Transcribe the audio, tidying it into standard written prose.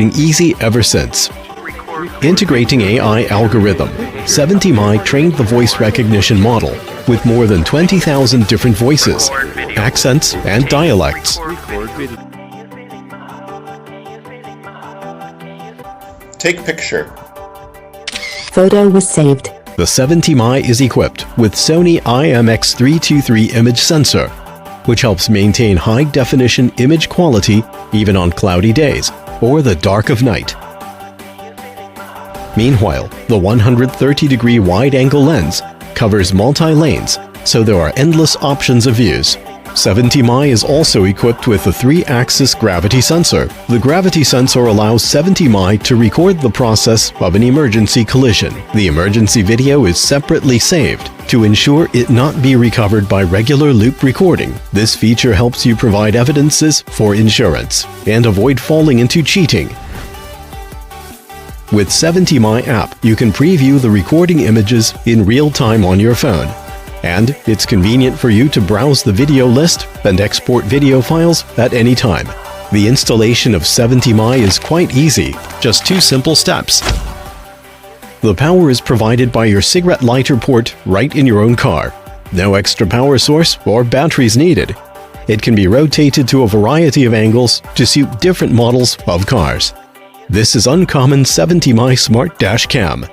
easy ever since. Integrating AI algorithm, 70mi trained the voice recognition model with more than 20,000 different voices, accents, and dialects. Take picture. Photo was saved. The 70mi is equipped with Sony IMX323 image sensor, which helps maintain high-definition image quality even on cloudy days or the dark of night. Meanwhile, the 130-degree wide-angle lens covers multi-lanes, so there are endless options of views. 70mi is also equipped with a 3-axis gravity sensor. The gravity sensor allows 70mi to record the process of an emergency collision. The emergency video is separately saved to ensure it not be recovered by regular loop recording. This feature helps you provide evidences for insurance and avoid falling into cheating. With 70mi app, you can preview the recording images in real time on your phone. And it's convenient for you to browse the video list and export video files at any time. The installation of 70mi is quite easy, just 2 simple steps. The power is provided by your cigarette lighter port right in your own car. No extra power source or batteries needed. It can be rotated to a variety of angles to suit different models of cars. This is Uncommon 70mi Smart Dash Cam.